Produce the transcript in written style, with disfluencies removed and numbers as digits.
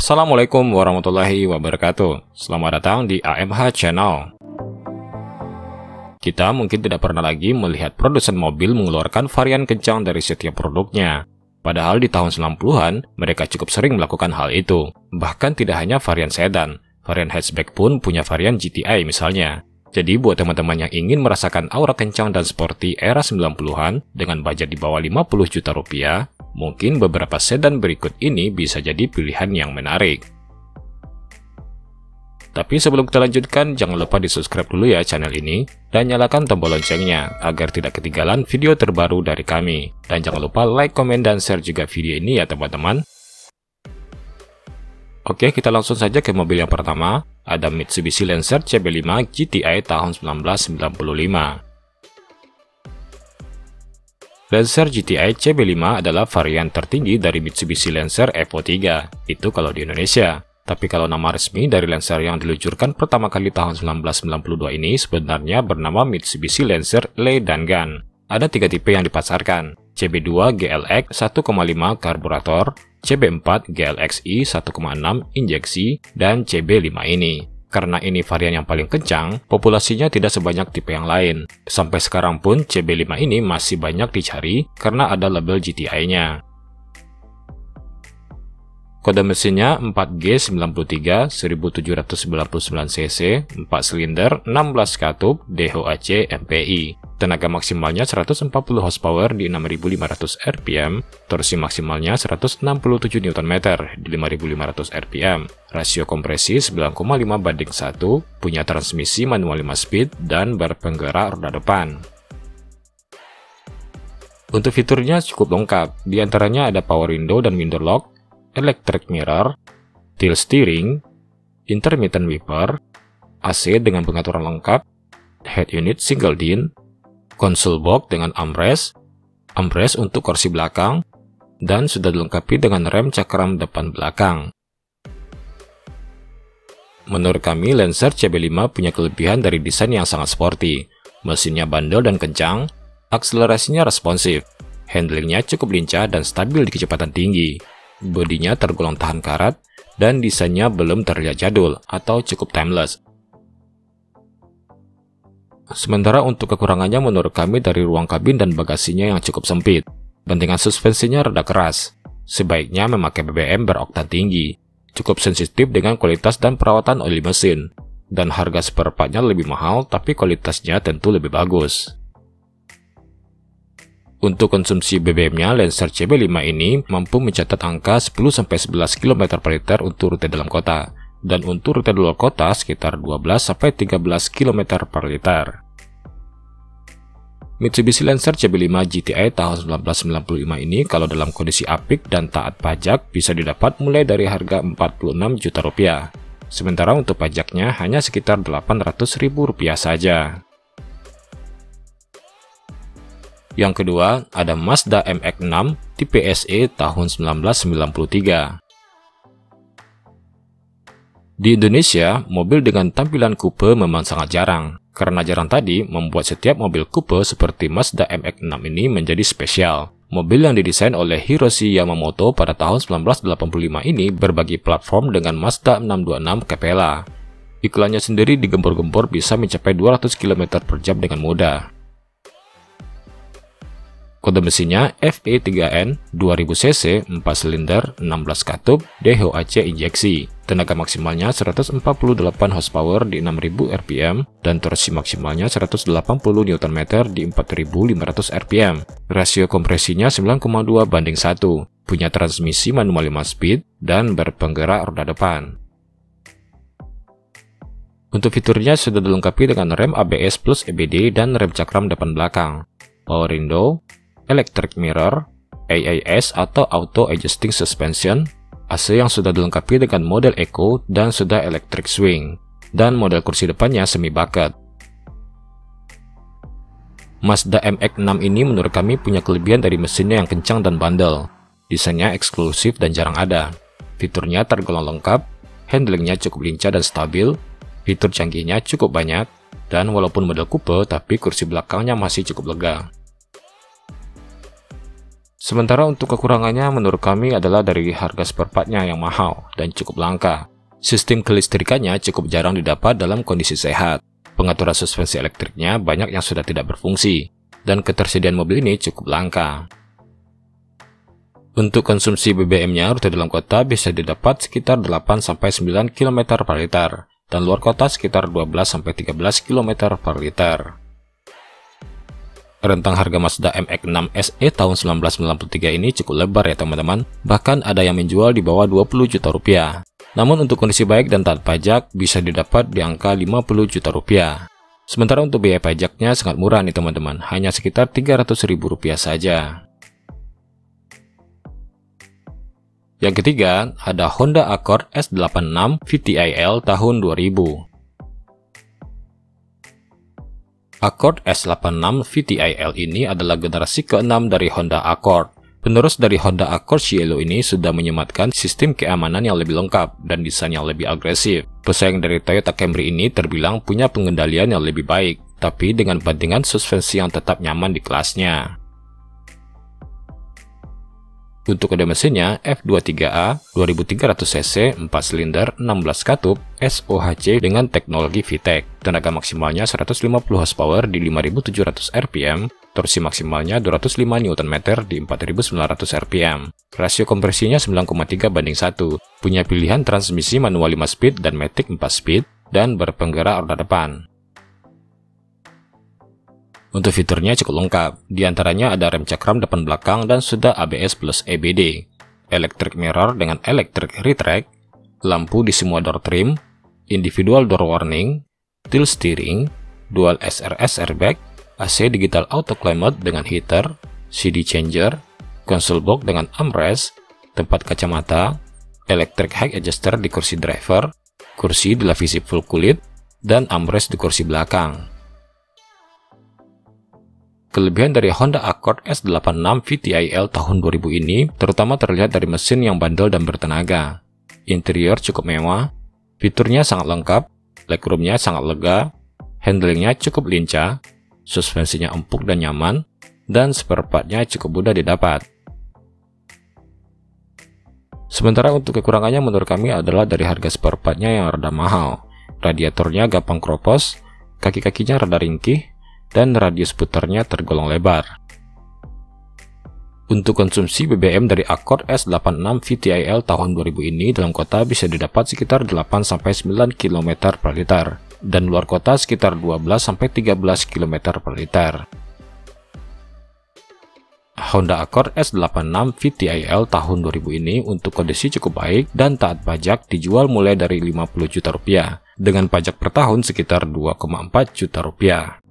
Assalamualaikum warahmatullahi wabarakatuh. Selamat datang di AMH Channel. Kita mungkin tidak pernah lagi melihat produsen mobil mengeluarkan varian kencang dari setiap produknya. Padahal di tahun 90-an, mereka cukup sering melakukan hal itu. Bahkan tidak hanya varian sedan, varian hatchback pun punya varian GTI misalnya. Jadi buat teman-teman yang ingin merasakan aura kencang dan sporty era 90-an dengan budget di bawah 50 juta rupiah, mungkin beberapa sedan berikut ini bisa jadi pilihan yang menarik. Tapi sebelum kita lanjutkan, jangan lupa di-subscribe dulu ya channel ini, dan nyalakan tombol loncengnya, agar tidak ketinggalan video terbaru dari kami. Dan jangan lupa like, komen, dan share juga video ini ya teman-teman. Oke, kita langsung saja ke mobil yang pertama, ada Mitsubishi Lancer CB5 GTI tahun 1995. Lancer GTI CB5 adalah varian tertinggi dari Mitsubishi Lancer Evo 3, itu kalau di Indonesia. Tapi kalau nama resmi dari Lancer yang diluncurkan pertama kali tahun 1992 ini sebenarnya bernama Mitsubishi Lancer Le Dangan. Ada 3 tipe yang dipasarkan, CB2 GLX 1,5 karburator, CB4 GLXi 1,6 injeksi, dan CB5 ini. Karena ini varian yang paling kencang, populasinya tidak sebanyak tipe yang lain. Sampai sekarang pun CB5 ini masih banyak dicari karena ada label GTI-nya. Kode mesinnya 4G93 1799cc, 4 silinder, 16 katup, DHC MPI. Tenaga maksimalnya 140 horsepower di 6500 rpm, torsi maksimalnya 167 Nm di 5500 rpm, rasio kompresi 9,5:1, punya transmisi manual 5 speed, dan berpenggerak roda depan. Untuk fiturnya cukup lengkap, diantaranya ada power window dan window lock, electric mirror, tilt steering, intermittent wiper, AC dengan pengaturan lengkap, head unit single din, console box dengan armrest untuk kursi belakang, dan sudah dilengkapi dengan rem cakram depan belakang. Menurut kami, Lancer CB5 punya kelebihan dari desain yang sangat sporty, mesinnya bandel dan kencang, akselerasinya responsif, handlingnya cukup lincah dan stabil di kecepatan tinggi. Bodinya tergolong tahan karat, dan desainnya belum terlihat jadul atau cukup timeless. Sementara untuk kekurangannya menurut kami dari ruang kabin dan bagasinya yang cukup sempit. Bentingan suspensinya rada keras. Sebaiknya memakai BBM beroktan tinggi. Cukup sensitif dengan kualitas dan perawatan oli mesin. Dan harga spare part-nya lebih mahal, tapi kualitasnya tentu lebih bagus. Untuk konsumsi BBM-nya, Lancer CB5 ini mampu mencatat angka 10-11 km per liter untuk rute dalam kota, dan untuk rute luar kota sekitar 12-13 km per liter. Mitsubishi Lancer CB5 GTI tahun 1995 ini kalau dalam kondisi apik dan taat pajak bisa didapat mulai dari harga 46 juta rupiah. Sementara untuk pajaknya hanya sekitar 800.000 rupiah saja. Yang kedua, ada Mazda MX-6 tipe SE tahun 1993. Di Indonesia, mobil dengan tampilan coupe memang sangat jarang. Karena jarang tadi, membuat setiap mobil coupe seperti Mazda MX-6 ini menjadi spesial. Mobil yang didesain oleh Hiroshi Yamamoto pada tahun 1985 ini berbagi platform dengan Mazda 626 Capella. Iklannya sendiri digempur-gempur bisa mencapai 200 km per jam dengan mudah. Kode mesinnya FE3N 2000cc, 4 silinder, 16 katup, DHC injeksi. Tenaga maksimalnya 148 horsepower di 6000 rpm, dan torsi maksimalnya 180 Nm di 4500 rpm. Rasio kompresinya 9,2:1, punya transmisi manual 5 speed, dan berpenggerak roda depan. Untuk fiturnya sudah dilengkapi dengan rem ABS plus EBD dan rem cakram depan belakang, power window, electric mirror, AAS atau Auto Adjusting Suspension, AC yang sudah dilengkapi dengan model Eco dan sudah electric swing, dan model kursi depannya semi bucket. Mazda MX-6 ini menurut kami punya kelebihan dari mesinnya yang kencang dan bandel. Desainnya eksklusif dan jarang ada. Fiturnya tergolong lengkap, handlingnya cukup lincah dan stabil, fitur canggihnya cukup banyak, dan walaupun model coupe tapi kursi belakangnya masih cukup lega. Sementara untuk kekurangannya menurut kami adalah dari harga spare part-nya yang mahal dan cukup langka. Sistem kelistrikannya cukup jarang didapat dalam kondisi sehat. Pengaturan suspensi elektriknya banyak yang sudah tidak berfungsi, dan ketersediaan mobil ini cukup langka. Untuk konsumsi BBM-nya, rute dalam kota bisa didapat sekitar 8-9 km per liter, dan luar kota sekitar 12-13 km per liter. Rentang harga Mazda MX-6 SE tahun 1993 ini cukup lebar ya teman-teman, bahkan ada yang menjual di bawah 20 juta rupiah. Namun untuk kondisi baik dan taat pajak bisa didapat di angka 50 juta rupiah. Sementara untuk biaya pajaknya sangat murah nih teman-teman, hanya sekitar 300 ribu rupiah saja. Yang ketiga, ada Honda Accord S86 VTIL tahun 2000. Accord S86 VTIL ini adalah generasi ke-6 dari Honda Accord. Penerus dari Honda Accord Cielo ini sudah menyematkan sistem keamanan yang lebih lengkap dan desain yang lebih agresif. Pesaing dari Toyota Camry ini terbilang punya pengendalian yang lebih baik, tapi dengan bandingan suspensi yang tetap nyaman di kelasnya. Untuk kode mesinnya F23A 2300cc 4 silinder 16 katup SOHC dengan teknologi VTEC. Tenaga maksimalnya 150 horsepower di 5700 rpm, torsi maksimalnya 205 Nm di 4900 rpm. Rasio kompresinya 9,3:1. Punya pilihan transmisi manual 5 speed dan matic 4 speed dan berpenggerak roda depan. Untuk fiturnya cukup lengkap, diantaranya ada rem cakram depan belakang dan sudah ABS plus EBD, electric mirror dengan electric retract, lampu di semua door trim, individual door warning, tilt steering, dual SRS airbag, AC digital auto climate dengan heater, CD changer, console box dengan armrest, tempat kacamata, electric height adjuster di kursi driver, kursi dilapisi full kulit, dan armrest di kursi belakang. Kelebihan dari Honda Accord S86 VTIL tahun 2000 ini terutama terlihat dari mesin yang bandel dan bertenaga. Interior cukup mewah, fiturnya sangat lengkap, legroomnya sangat lega, handlingnya cukup lincah, suspensinya empuk dan nyaman, dan spare part-nya cukup mudah didapat. Sementara untuk kekurangannya menurut kami adalah dari harga spare part-nya yang rada mahal. Radiatornya gampang keropos, kaki-kakinya rada ringkih, dan radius putarnya tergolong lebar. Untuk konsumsi BBM dari Accord S86 VTIL tahun 2000 ini dalam kota bisa didapat sekitar 8-9 km per liter, dan luar kota sekitar 12-13 km per liter. Honda Accord S86 VTIL tahun 2000 ini untuk kondisi cukup baik dan taat pajak dijual mulai dari 50 juta rupiah, dengan pajak per tahun sekitar 2,4 juta rupiah.